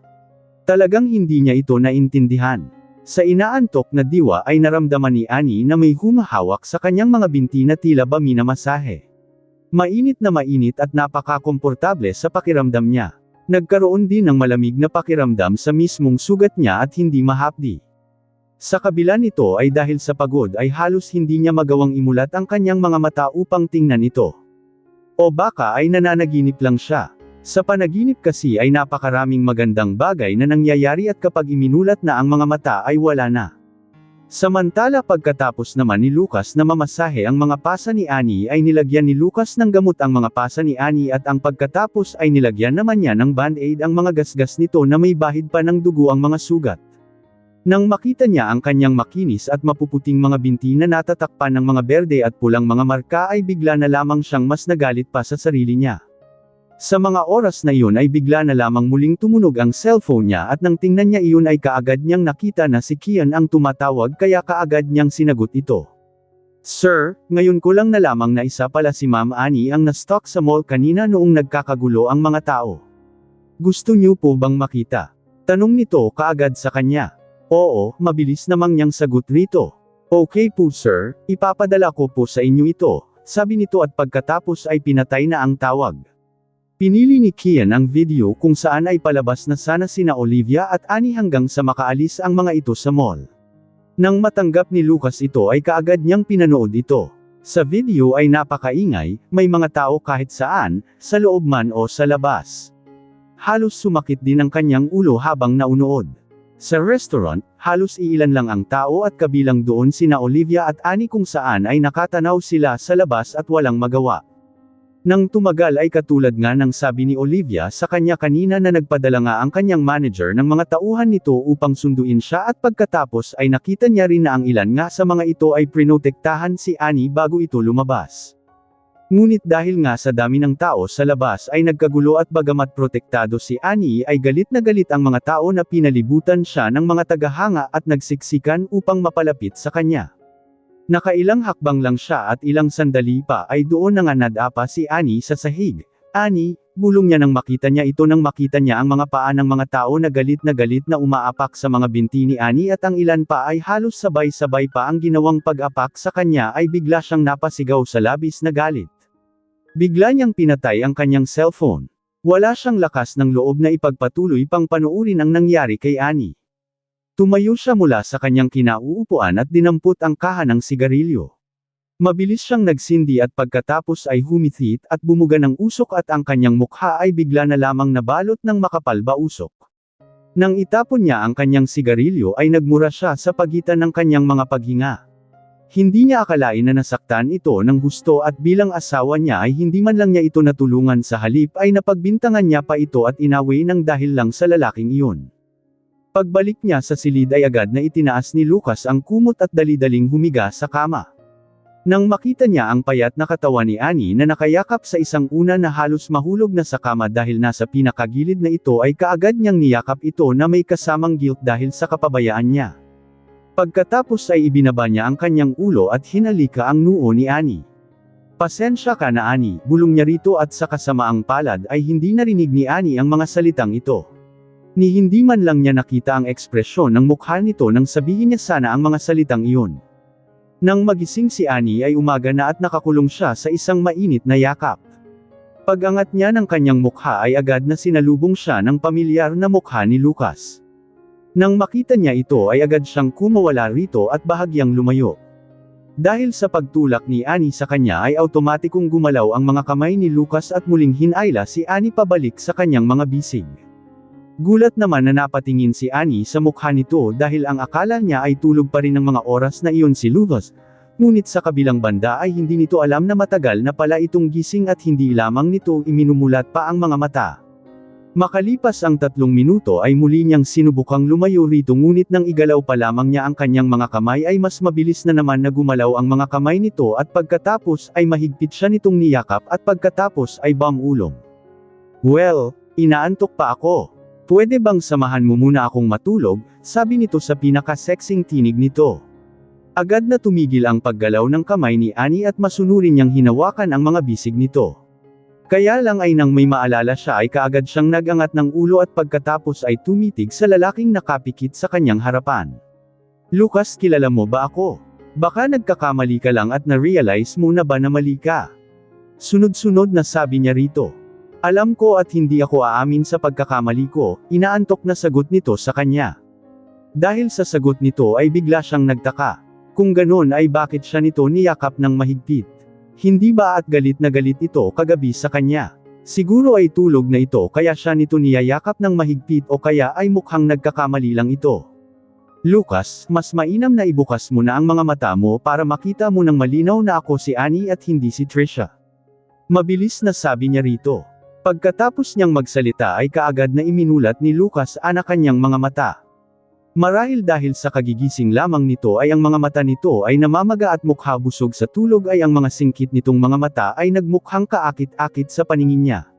Talagang hindi niya ito naintindihan. Sa inaantok na diwa ay naramdaman ni Annie na may humahawak sa kanyang mga binti na tila ba minamasahe. Mainit at napaka-komportable sa pakiramdam niya. Nagkaroon din ng malamig na pakiramdam sa mismong sugat niya at hindi mahapdi. Sa kabila nito ay dahil sa pagod ay halos hindi niya magawang imulat ang kanyang mga mata upang tingnan ito. O baka ay nananaginip lang siya. Sa panaginip kasi ay napakaraming magandang bagay na nangyayari at kapag iminulat na ang mga mata ay wala na. Samantala pagkatapos naman ni Lucas na mamasahe ang mga pasa ni Annie ay nilagyan ni Lucas ng gamot ang mga pasa ni Annie at ang pagkatapos ay nilagyan naman niya ng band-aid ang mga gasgas nito na may bahid pa ng dugo ang mga sugat. Nang makita niya ang kanyang makinis at mapuputing mga binti na natatakpan ng mga berde at pulang mga marka ay bigla na lamang siyang mas nagalit pa sa sarili niya. Sa mga oras na iyon ay bigla na lamang muling tumunog ang cellphone niya at nang tingnan niya iyon ay kaagad niyang nakita na si Kian ang tumatawag kaya kaagad niyang sinagot ito. Sir, ngayon ko lang na lamang na isa pala si Ma'am Annie ang na-stalk sa mall kanina noong nagkakagulo ang mga tao. Gusto niyo po bang makita? Tanong nito kaagad sa kanya. Oo, mabilis namang niyang sagot rito. Okay po sir, ipapadala ko po sa inyo ito, sabi nito at pagkatapos ay pinatay na ang tawag. Pinili ni Kian ang video kung saan ay palabas na sana sina Olivia at Annie hanggang sa makaalis ang mga ito sa mall. Nang matanggap ni Lucas ito ay kaagad niyang pinanood ito. Sa video ay napakaingay, may mga tao kahit saan, sa loob man o sa labas. Halos sumakit din ang kanyang ulo habang naunood. Sa restaurant, halos iilan lang ang tao at kabilang doon sina Olivia at Annie kung saan ay nakatanaw sila sa labas at walang magawa. Nang tumagal ay katulad nga ng sabi ni Olivia sa kanya kanina na nagpadala nga ang kanyang manager ng mga tauhan nito upang sunduin siya at pagkatapos ay nakita niya rin na ang ilan nga sa mga ito ay prinotektahan si Annie bago ito lumabas. Ngunit dahil nga sa dami ng tao sa labas ay nagkagulo at bagamat protektado si Annie ay galit na galit ang mga tao na pinalibutan siya ng mga tagahanga at nagsiksikan upang mapalapit sa kanya. Nakailang hakbang lang siya at ilang sandali pa ay doon na nga nadapa si Annie sa sahig. Annie, bulong niya nang makita niya ito nang makita niya ang mga paa ng mga tao na galit na umaapak sa mga binti ni Annie at ang ilan pa ay halos sabay-sabay pa ang ginawang pag-apak sa kanya ay bigla siyang napasigaw sa labis na galit. Bigla niyang pinatay ang kanyang cellphone. Wala siyang lakas ng loob na ipagpatuloy pang panuurin ang nangyari kay Annie. Tumayo siya mula sa kanyang kinauupuan at dinampot ang kaha ng sigarilyo. Mabilis siyang nagsindi at pagkatapos ay humithit at bumuga ng usok at ang kanyang mukha ay bigla na lamang nabalot ng makapal ba usok. Nang itapon niya ang kanyang sigarilyo ay nagmura siya sa pagitan ng kanyang mga paghinga. Hindi niya akalain na nasaktan ito ng husto at bilang asawa niya ay hindi man lang niya ito natulungan sa halip ay napagbintangan niya pa ito at inaway ng dahil lang sa lalaking iyon. Pagbalik niya sa silid ay agad na itinaas ni Lucas ang kumot at dali-daling humiga sa kama. Nang makita niya ang payat na katawan ni Annie na nakayakap sa isang una na halos mahulog na sa kama dahil nasa pinakagilid na ito ay kaagad niyang niyakap ito na may kasamang guilt dahil sa kapabayaan niya. Pagkatapos ay ibinaba niya ang kanyang ulo at hinalika ang noo ni Annie. Pasensya ka na Annie, bulong niya rito at sa kasamaang palad ay hindi narinig ni Annie ang mga salitang ito. Ni hindi man lang niya nakita ang ekspresyon ng mukha nito nang sabihin niya sana ang mga salitang iyon. Nang magising si Annie ay umaga na at nakakulong siya sa isang mainit na yakap. Pag-angat niya ng kanyang mukha ay agad na sinalubong siya ng pamilyar na mukha ni Lucas. Nang makita niya ito ay agad siyang kumawala rito at bahagyang lumayo. Dahil sa pagtulak ni Annie sa kanya ay automatikong gumalaw ang mga kamay ni Lucas at muling hinayla si Annie pabalik sa kanyang mga bisig. Gulat naman na napatingin si Annie sa mukha nito dahil ang akala niya ay tulog pa rin ng mga oras na iyon si Lucas, ngunit sa kabilang banda ay hindi nito alam na matagal na pala itong gising at hindi lamang nito iminumulat pa ang mga mata. Makalipas ang 3 minuto ay muli niyang sinubukang lumayo rito ngunit nang igalaw pa lamang niya ang kanyang mga kamay ay mas mabilis na naman na gumalaw ang mga kamay nito at pagkatapos ay mahigpit siya nitong niyakap at pagkatapos ay bamulong. Well, inaantok pa ako. Pwede bang samahan mo muna akong matulog, sabi nito sa pinaka-sexing tinig nito. Agad na tumigil ang paggalaw ng kamay ni Annie at masunurin niyang hinawakan ang mga bisig nito. Kaya lang ay nang may maalala siya ay kaagad siyang nagangat ng ulo at pagkatapos ay tumitig sa lalaking nakapikit sa kanyang harapan. Lucas, kilala mo ba ako? Baka nagkakamali ka lang at na-realize mo na ba na mali ka? Sunod-sunod na sabi niya rito. Alam ko at hindi ako aamin sa pagkakamali ko, inaantok na sagot nito sa kanya. Dahil sa sagot nito ay bigla siyang nagtaka. Kung ganon ay bakit siya nito niyakap ng mahigpit? Hindi ba at galit na galit ito kagabi sa kanya? Siguro ay tulog na ito kaya siya nito niyayakap ng mahigpit o kaya ay mukhang nagkakamali lang ito. Lucas, mas mainam na ibukas mo na ang mga mata mo para makita mo ng malinaw na ako si Annie at hindi si Trisha. Mabilis na sabi niya rito. Pagkatapos niyang magsalita ay kaagad na iminulat ni Lucas ang kanyang mga mata. Marahil dahil sa kagigising lamang nito ay ang mga mata nito ay namamaga at mukha busog sa tulog ay ang mga singkit nitong mga mata ay nagmukhang kaakit-akit sa paningin niya.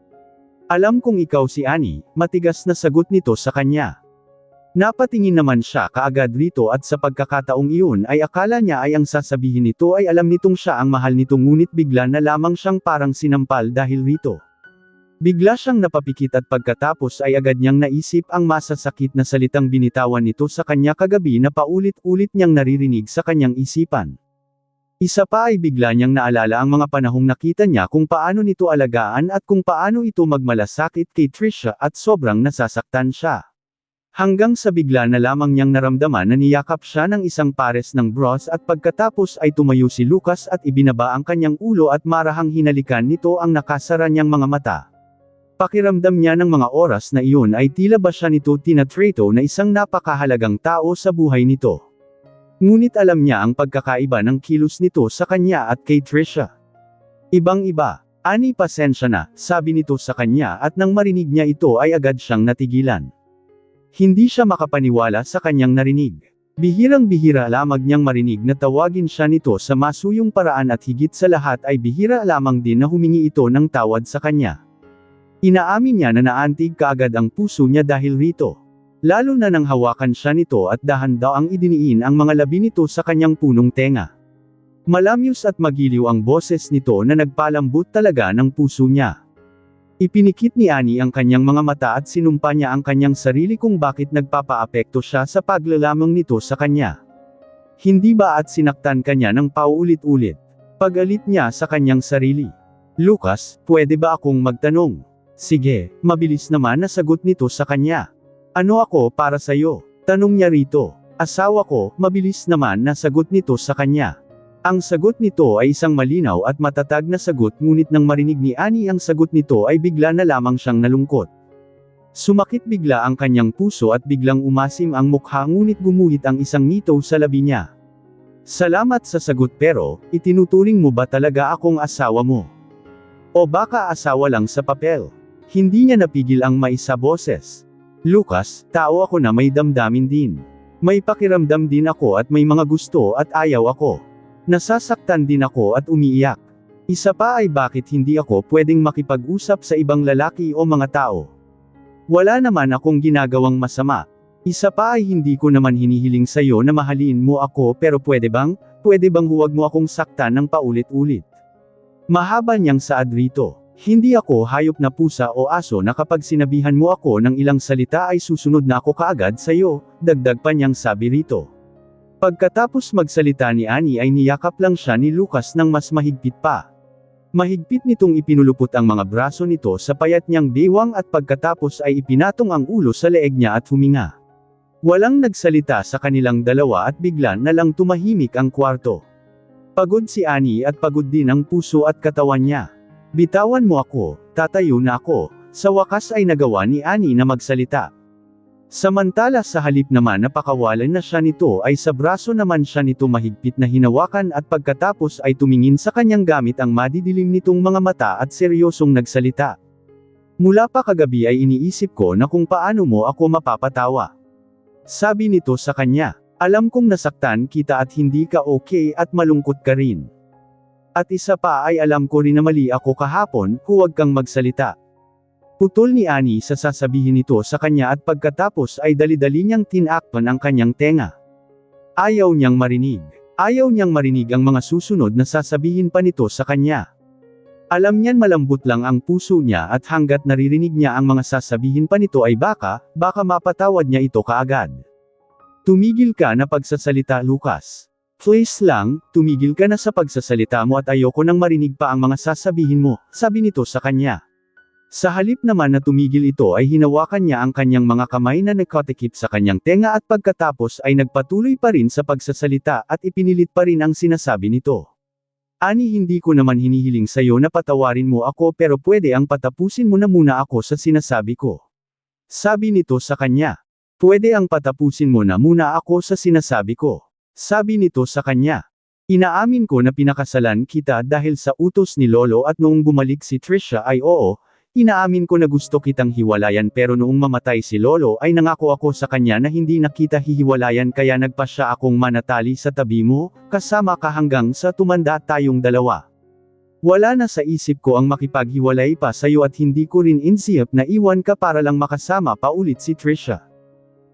Alam kong ikaw si Annie, matigas na sagot nito sa kanya. Napatingin naman siya kaagad rito at sa pagkakataong iyon ay akala niya ay ang sasabihin nito ay alam nitong siya ang mahal nito ngunit bigla na lamang siyang parang sinampal dahil rito. Bigla siyang napapikit at pagkatapos ay agad niyang naisip ang masasakit na salitang binitawan nito sa kanya kagabi na paulit-ulit niyang naririnig sa kanyang isipan. Isa pa ay bigla niyang naalala ang mga panahong nakita niya kung paano nito alagaan at kung paano ito magmalasakit kay Trisha at sobrang nasasaktan siya. Hanggang sa bigla na lamang niyang naramdaman na niyakap siya ng isang pares ng bras at pagkatapos ay tumayo si Lucas at ibinaba ang kanyang ulo at marahang hinalikan nito ang nakasara niyang mga mata. Pakiramdam niya ng mga oras na iyon ay tila ba siya nito tinatrato na isang napakahalagang tao sa buhay nito. Ngunit alam niya ang pagkakaiba ng kilos nito sa kanya at kay Trisha. Ibang-iba. Ani pasensya na, sabi nito sa kanya at nang marinig niya ito ay agad siyang natigilan. Hindi siya makapaniwala sa kanyang narinig. Bihirang-bihira lamang niyang marinig na tawagin siya nito sa masuyong paraan at higit sa lahat ay bihira lamang din na humingi ito ng tawad sa kanya. Inaamin niya na naantig kaagad ang puso niya dahil rito. Lalo na nang hawakan siya nito at dahan daw ang idiniin ang mga labi nito sa kanyang punong tenga. Malamyos at magiliw ang boses nito na nagpalambot talaga ng puso niya. Ipinikit ni Annie ang kanyang mga mata at sinumpa niya ang kanyang sarili kung bakit nagpapaapekto siya sa paglalamang nito sa kanya. Hindi ba at sinaktan kanya ng paulit-ulit? Pag-alit niya sa kanyang sarili. Lucas, pwede ba akong magtanong? Sige, mabilis naman na sagot nito sa kanya. Ano ako para sa'yo? Tanong niya rito. Asawa ko, mabilis naman na sagot nito sa kanya. Ang sagot nito ay isang malinaw at matatag na sagot ngunit nang marinig ni Annie ang sagot nito ay bigla na lamang siyang nalungkot. Sumakit bigla ang kanyang puso at biglang umasim ang mukha ngunit gumuhit ang isang ngitaw sa labi niya. Salamat sa sagot pero, itinuturing mo ba talaga akong asawa mo? O baka asawa lang sa papel? Hindi niya napigil ang maisa boses. Lucas, tao ako na may damdamin din. May pakiramdam din ako at may mga gusto at ayaw ako. Nasasaktan din ako at umiiyak. Isa pa ay bakit hindi ako pwedeng makipag-usap sa ibang lalaki o mga tao. Wala naman akong ginagawang masama. Isa pa ay hindi ko naman hinihiling sa'yo na mahalin mo ako pero pwede bang huwag mo akong saktan ng paulit-ulit. Mahaba niyang saad rito. Hindi ako hayop na pusa o aso na kapag sinabihan mo ako ng ilang salita ay susunod na ako kaagad sa'yo, dagdag pa niyang sabi rito. Pagkatapos magsalita ni Annie ay niyakap lang siya ni Lucas ng mas mahigpit pa. Mahigpit nitong ipinulupot ang mga braso nito sa payat niyang bewang at pagkatapos ay ipinatong ang ulo sa leeg niya at huminga. Walang nagsalita sa kanilang dalawa at bigla na lang tumahimik ang kwarto. Pagod si Annie at pagod din ang puso at katawan niya. Bitawan mo ako, tatayo na ako. Sa wakas ay nagawa ni Annie na magsalita. Samantala sa halip naman na pakawalan na siya nito ay sa braso naman siya nito mahigpit na hinawakan at pagkatapos ay tumingin sa kanyang gamit ang madidilim nitong mga mata at seryosong nagsalita. Mula pa kagabi ay iniisip ko na kung paano mo ako mapapatawa. Sabi nito sa kanya, alam kong nasaktan kita at hindi ka okay at malungkot ka rin. At isa pa ay alam ko rin na mali ako kahapon, huwag kang magsalita. Putol ni Annie sa sasabihin nito sa kanya at pagkatapos ay dali-dali niyang tinakpan ang kanyang tenga. Ayaw niyang marinig. Ayaw niyang marinig ang mga susunod na sasabihin pa nito sa kanya. Alam niyan malambot lang ang puso niya at hanggat naririnig niya ang mga sasabihin pa nito ay baka mapatawad niya ito kaagad. Tumigil ka na pagsasalita Lucas. Please lang, tumigil ka na sa pagsasalita mo at ayoko nang marinig pa ang mga sasabihin mo, sabi nito sa kanya. Sa halip naman na tumigil ito ay hinawakan niya ang kanyang mga kamay na nakatikip sa kanyang tenga at pagkatapos ay nagpatuloy pa rin sa pagsasalita at ipinilit pa rin ang sinasabi nito. Ani hindi ko naman hinihiling sa'yo na patawarin mo ako pero pwede ang patapusin mo na muna ako sa sinasabi ko. Sabi nito sa kanya. Pwede ang patapusin mo na muna ako sa sinasabi ko. Sabi nito sa kanya. Inaamin ko na pinakasalan kita dahil sa utos ni Lolo at noong bumalik si Trisha ay oo. Inaamin ko na gusto kitang hiwalayan pero noong mamatay si Lolo ay nangako ako sa kanya na hindi na kita hihiwalayan kaya nagpasya akong manatali sa tabi mo, kasama ka hanggang sa tumanda tayong dalawa. Wala na sa isip ko ang makipaghiwalay pa sa'yo at hindi ko rin insiyap na iwan ka para lang makasama pa ulit si Trisha.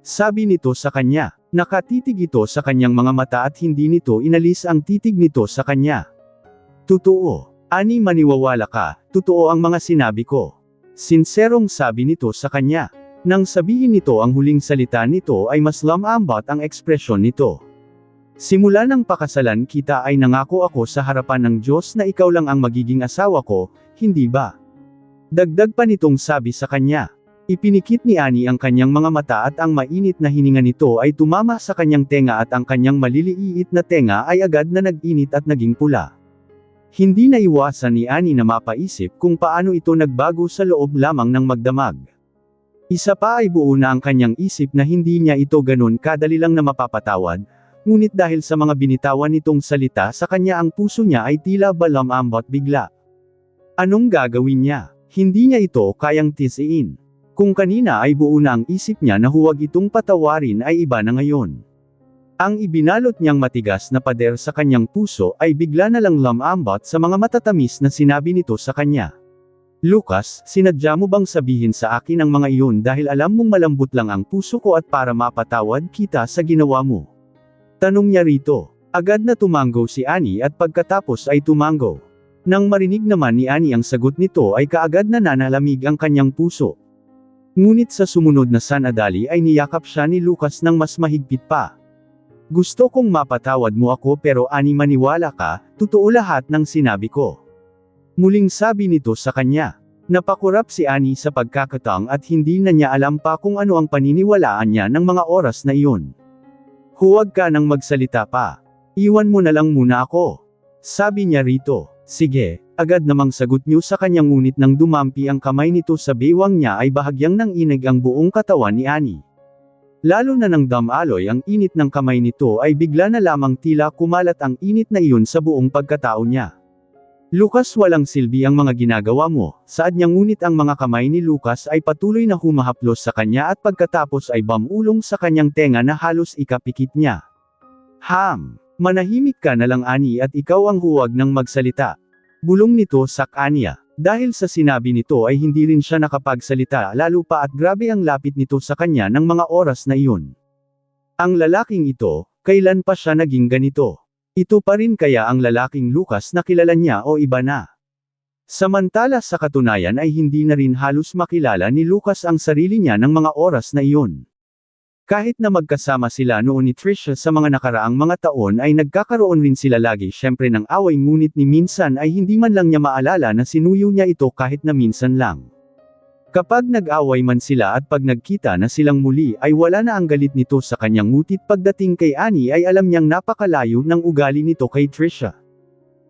Sabi nito sa kanya, nakatitig ito sa kanyang mga mata at hindi nito inalis ang titig nito sa kanya. Totoo. Ani maniwawala ka, totoo ang mga sinabi ko. Sinserong sabi nito sa kanya. Nang sabihin nito ang huling salita nito ay mas lamambot ang ekspresyon nito. Simula ng pakasalan kita ay nangako ako sa harapan ng Diyos na ikaw lang ang magiging asawa ko, hindi ba? Dagdag pa nitong sabi sa kanya. Ipinikit ni Annie ang kanyang mga mata at ang mainit na hininga nito ay tumama sa kanyang tenga at ang kanyang maliliit na tenga ay agad na nag-init at naging pula. Hindi na iwasan ni Annie na mapaisip kung paano ito nagbago sa loob lamang ng magdamag. Isa pa ay buo na ang kanyang isip na hindi niya ito ganun kadali lang na mapapatawad, ngunit dahil sa mga binitawan nitong salita sa kanya ang puso niya ay tila balamambot bigla. Anong gagawin niya? Hindi niya ito kayang tisiin. Kung kanina ay buo na ang isip niya na huwag itong patawarin ay iba na ngayon. Ang ibinalot niyang matigas na pader sa kanyang puso ay bigla na lang lumambot sa mga matatamis na sinabi nito sa kanya. Lucas, sinadya mo bang sabihin sa akin ang mga iyon dahil alam mong malambot lang ang puso ko at para mapatawad kita sa ginawa mo? Tanong niya rito. Agad na tumango si Annie at pagkatapos ay tumango. Nang marinig naman ni Annie ang sagot nito ay kaagad na nanalamig ang kanyang puso. Ngunit sa sumunod na sandali ay niyakap siya ni Lucas ng mas mahigpit pa. Gusto kong mapatawad mo ako pero Annie maniwala ka, totoo lahat ng sinabi ko. Muling sabi nito sa kanya. Napakurap si Annie sa pagkakataong at hindi na niya alam pa kung ano ang paniniwalaan niya ng mga oras na iyon. Huwag ka nang magsalita pa. Iwan mo na lang muna ako. Sabi niya rito. Sige, agad namang sagot niyo sa kanyang ngunit nang dumampi ang kamay nito sa bewang niya ay bahagyang nanginig ang buong katawan ni Annie. Lalo na nang damaloy ang init ng kamay nito ay bigla na lamang tila kumalat ang init na iyon sa buong pagkatao niya. Lucas, walang silbi ang mga ginagawa mo, saad niya ngunit ang mga kamay ni Lucas ay patuloy na humahaplos sa kanya at pagkatapos ay bamulong sa kanyang tenga na halos ikapikit niya. Manahimik ka na lang Annie at ikaw ang huwag nang magsalita. Bulong nito sa kanya. Dahil sa sinabi nito ay hindi rin siya nakapagsalita lalo pa at grabe ang lapit nito sa kanya ng mga oras na iyon. Ang lalaking ito, kailan pa siya naging ganito? Ito pa rin kaya ang lalaking Lucas na kilala niya o iba na? Samantala sa katunayan ay hindi na rin halos makilala ni Lucas ang sarili niya ng mga oras na iyon. Kahit na magkasama sila noon ni Trisha sa mga nakaraang mga taon ay nagkakaroon rin sila lagi syempre ng away ngunit ni minsan ay hindi man lang niya maalala na sinuyo niya ito kahit na minsan lang. Kapag nag-away man sila at pag nagkita na silang muli ay wala na ang galit nito sa kanyang ngutit pagdating kay Annie ay alam niyang napakalayo ng ugali nito kay Trisha.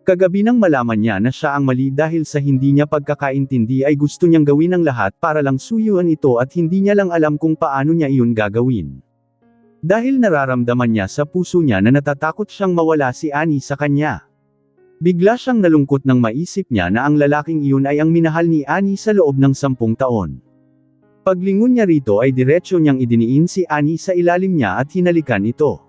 Kagabi nang malaman niya na siya ang mali dahil sa hindi niya pagkakaintindi ay gusto niyang gawin ang lahat para lang suyuan ito at hindi niya lang alam kung paano niya iyon gagawin. Dahil nararamdaman niya sa puso niya na natatakot siyang mawala si Annie sa kanya. Bigla siyang nalungkot nang maisip niya na ang lalaking iyon ay ang minahal ni Annie sa loob ng 10 taon. Paglingon niya rito ay diretsyo niyang idiniin si Annie sa ilalim niya at hinalikan ito.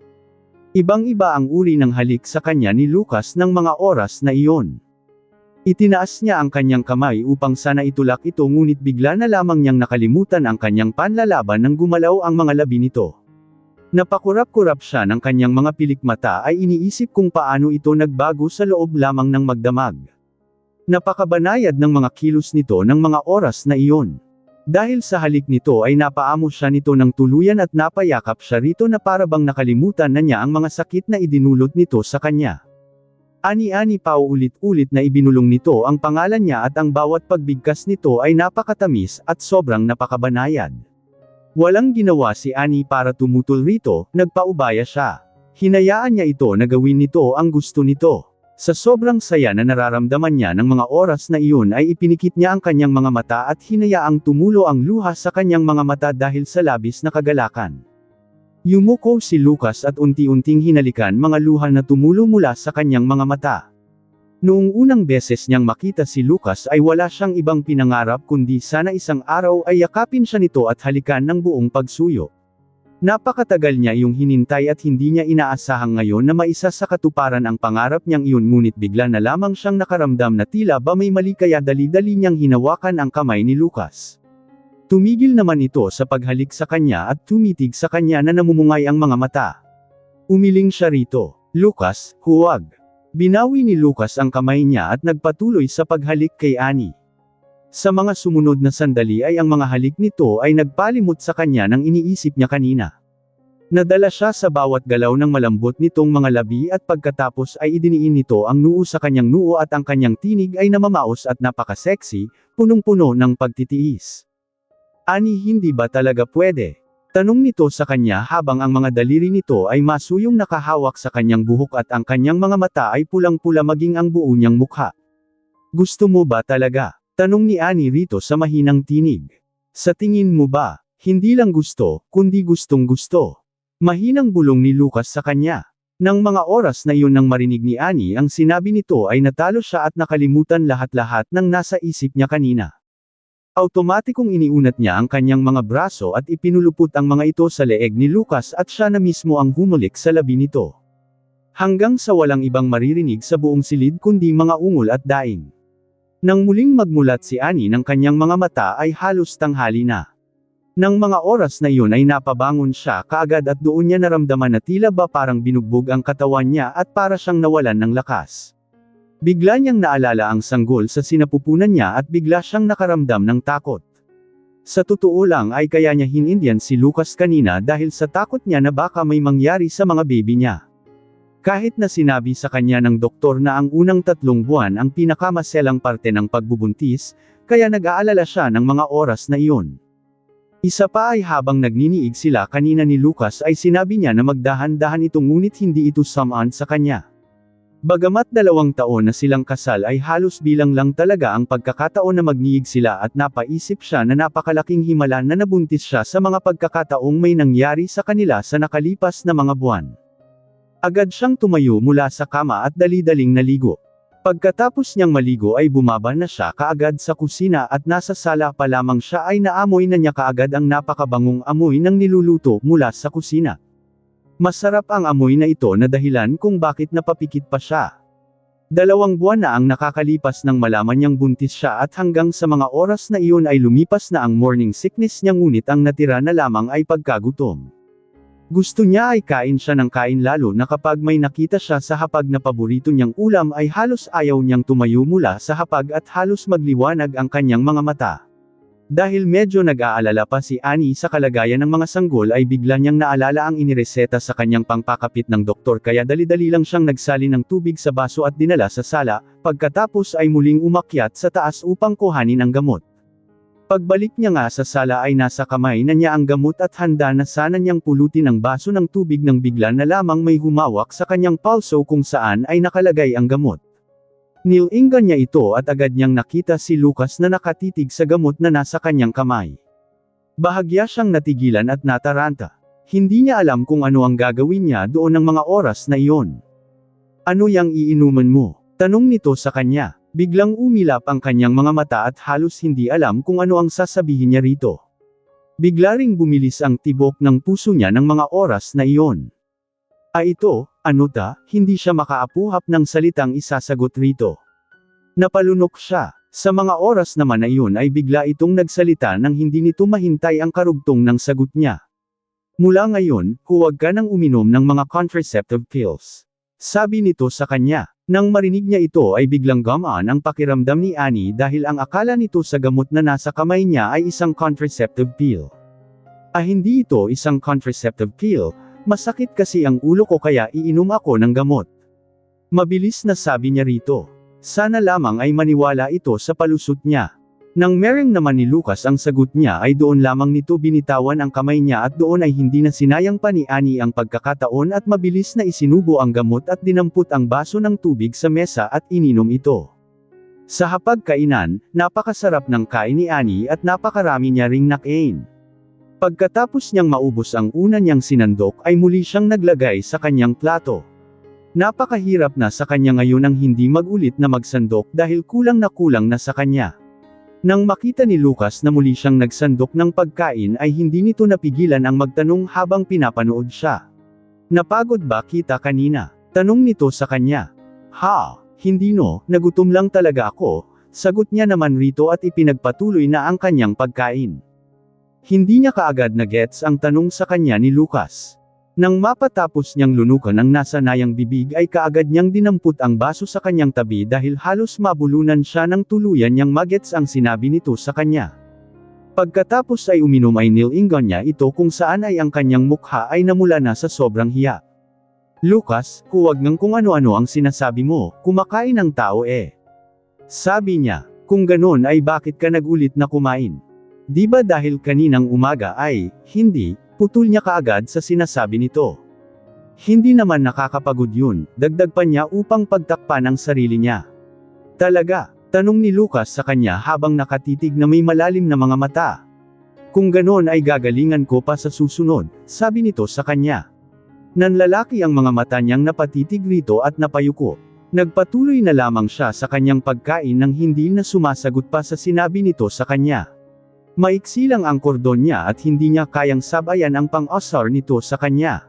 Ibang-iba ang uri ng halik sa kanya ni Lucas ng mga oras na iyon. Itinaas niya ang kanyang kamay upang sana itulak ito ngunit bigla na lamang niyang nakalimutan ang kanyang panlalaban nang gumalaw ang mga labi nito. Napakurap-kurap siya ng kanyang mga pilikmata ay iniisip kung paano ito nagbago sa loob lamang ng magdamag. Napakabanayad ng mga kilos nito ng mga oras na iyon. Dahil sa halik nito ay napaamo siya nito ng tuluyan at napayakap siya rito na para bang nakalimutan na niya ang mga sakit na idinulot nito sa kanya. Ani-ani paulit-ulit na ibinulong nito ang pangalan niya at ang bawat pagbigkas nito ay napakatamis at sobrang napakabanayad. Walang ginawa si Annie para tumutol rito, nagpaubaya siya. Hinayaan niya ito na gawin nito ang gusto nito. Sa sobrang saya na nararamdaman niya ng mga oras na iyon ay ipinikit niya ang kanyang mga mata at hinayaang tumulo ang luha sa kanyang mga mata dahil sa labis na kagalakan. Yumuko si Lucas at unti-unting hinalikan mga luha na tumulo mula sa kanyang mga mata. Noong unang beses niyang makita si Lucas ay wala siyang ibang pinangarap kundi sana isang araw ay yakapin siya nito at halikan ng buong pagsuyo. Napakatagal niya iyong hinintay at hindi niya inaasahang ngayon na maisa sa katuparan ang pangarap niyang iyon ngunit bigla na lamang siyang nakaramdam na tila ba may mali kaya dali-dali niyang hinawakan ang kamay ni Lucas. Tumigil naman ito sa paghalik sa kanya at tumitig sa kanya na namumungay ang mga mata. Umiling siya rito. Lucas, huwag. Binawi ni Lucas ang kamay niya at nagpatuloy sa paghalik kay Annie. Sa mga sumunod na sandali ay ang mga halik nito ay nagpalimot sa kanya ng iniisip niya kanina. Nadala siya sa bawat galaw ng malambot nitong mga labi at pagkatapos ay idiniin nito ang noo sa kanyang noo at ang kanyang tinig ay namamaos at napaka-sexy, punong-puno ng pagtitiis. Ani, hindi ba talaga pwede? Tanong nito sa kanya habang ang mga daliri nito ay masuyong nakahawak sa kanyang buhok at ang kanyang mga mata ay pulang-pula maging ang buo niyang mukha. Gusto mo ba talaga? Tanong ni Annie rito sa mahinang tinig. Sa tingin mo ba, hindi lang gusto, kundi gustong gusto? Mahinang bulong ni Lucas sa kanya. Nang mga oras na iyon nang marinig ni Annie ang sinabi nito ay natalo siya at nakalimutan lahat-lahat ng nasa isip niya kanina. Automatikong iniunat niya ang kanyang mga braso at ipinulupot ang mga ito sa leeg ni Lucas at siya na mismo ang humulik sa labi nito. Hanggang sa walang ibang maririnig sa buong silid kundi mga ungol at daing. Nang muling magmulat si Annie ng kanyang mga mata ay halos tanghali na. Nang mga oras na iyon ay napabangon siya kaagad at doon niya naramdaman na tila ba parang binugbog ang katawan niya at para siyang nawalan ng lakas. Bigla niyang naalala ang sanggol sa sinapupunan niya at bigla siyang nakaramdam ng takot. Sa totoo lang ay kaya niya hinindihan si Lucas kanina dahil sa takot niya na baka may mangyari sa mga baby niya. Kahit na sinabi sa kanya ng doktor na ang unang 3 buwan ang pinakamaselang parte ng pagbubuntis, kaya nag-aalala siya ng mga oras na iyon. Isa pa ay habang nagniniig sila kanina ni Lucas ay sinabi niya na magdahan-dahan ito ngunit hindi ito samaan sa kanya. Bagamat 2 taon na silang kasal ay halos bilang lang talaga ang pagkakataon na magniig sila at napaisip siya na napakalaking himala na nabuntis siya sa mga pagkakataong may nangyari sa kanila sa nakalipas na mga buwan. Agad siyang tumayo mula sa kama at dali-daling naligo. Pagkatapos niyang maligo ay bumaba na siya kaagad sa kusina at nasa sala pa lamang siya ay naamoy na niya kaagad ang napakabangong amoy ng niluluto mula sa kusina. Masarap ang amoy na ito na dahilan kung bakit napapikit pa siya. 2 buwan na ang nakakalipas nang malaman niyang buntis siya at hanggang sa mga oras na iyon ay lumipas na ang morning sickness niya ngunit ang natira na lamang ay pagkagutom. Gusto niya ay kain siya ng kain lalo na kapag may nakita siya sa hapag na paborito niyang ulam ay halos ayaw niyang tumayo mula sa hapag at halos magliwanag ang kanyang mga mata. Dahil medyo nag-aalala pa si Annie sa kalagayan ng mga sanggol ay bigla niyang naalala ang inireseta sa kanyang pangpakapit ng doktor kaya dali-dali lang siyang nagsali ng tubig sa baso at dinala sa sala, pagkatapos ay muling umakyat sa taas upang kuhanin ang gamot. Pagbalik niya nga sa sala ay nasa kamay na niya ang gamot at handa na sana niyang pulutin ang baso ng tubig nang bigla na lamang may humawak sa kanyang palso kung saan ay nakalagay ang gamot. Nilingan niya ito at agad niyang nakita si Lucas na nakatitig sa gamot na nasa kanyang kamay. Bahagya siyang natigilan at nataranta. Hindi niya alam kung ano ang gagawin niya doon ng mga oras na iyon. "Ano yang iinuman mo?" tanong nito sa kanya. Biglang umilap ang kanyang mga mata at halos hindi alam kung ano ang sasabihin niya rito. Bigla ring bumilis ang tibok ng puso niya ng mga oras na iyon. Ito, ano ta?" Hindi siya makaapuhap ng salitang isasagot rito. Napalunok siya. Sa mga oras naman na iyon ay bigla itong nagsalita nang hindi nito mahintay ang karugtong ng sagot niya. "Mula ngayon, huwag ka nang uminom ng mga contraceptive pills," sabi nito sa kanya. Nang marinig niya ito ay biglang gumaan ang pakiramdam ni Annie dahil ang akala nito sa gamot na nasa kamay niya ay isang contraceptive pill. Hindi ito isang contraceptive pill, masakit kasi ang ulo ko kaya iinom ako ng gamot. Mabilis na sabi niya rito. Sana lamang ay maniwala ito sa palusot niya. Nang mereng naman ni Lucas ang sagot niya ay doon lamang nito binitawan ang kamay niya at doon ay hindi na sinayang pa ni Annie ang pagkakataon at mabilis na isinubo ang gamot at dinampot ang baso ng tubig sa mesa at ininom ito. Sa hapagkainan, napakasarap ng kain ni Annie at napakarami niya ring nakain. Pagkatapos niyang maubos ang una niyang sinandok ay muli siyang naglagay sa kanyang plato. Napakahirap na sa kanya ngayon ang hindi magulit na magsandok dahil kulang na sa kanya. Nang makita ni Lucas na muli siyang nagsandok ng pagkain ay hindi nito napigilan ang magtanong habang pinapanood siya. "Napagod ba kita kanina?" tanong nito sa kanya. Hindi no, nagutom lang talaga ako," sagot niya naman rito at ipinagpatuloy na ang kanyang pagkain. Hindi niya kaagad na gets ang tanong sa kanya ni Lucas. Nang mapatapos niyang lunukan ang nasanayang bibig ay kaagad niyang dinampot ang baso sa kanyang tabi dahil halos mabulunan siya ng tuluyan niyang magets ang sinabi nito sa kanya. Pagkatapos ay uminom ay nilingan niya ito kung saan ay ang kanyang mukha ay namula na sa sobrang hiya. "Lucas, huwag ngang kung ano-ano ang sinasabi mo, kumakain ng tao eh." Sabi niya. "Kung ganon ay bakit ka nagulit na kumain? Di ba dahil kaninang umaga ay, hindi?" Putol niya kaagad sa sinasabi nito. Hindi naman nakakapagod yun, dagdag pa niya upang pagtakpan ang sarili niya. "Talaga?" tanong ni Lucas sa kanya habang nakatitig na may malalim na mga mata. "Kung ganon ay gagalingan ko pa sa susunod," sabi nito sa kanya. Nanlalaki ang mga mata niyang napatitig rito at napayuko. Nagpatuloy na lamang siya sa kanyang pagkain nang hindi na sumasagot pa sa sinabi nito sa kanya. Maiksi lang ang kordon niya at hindi niya kayang sabayan ang pang-asar nito sa kanya.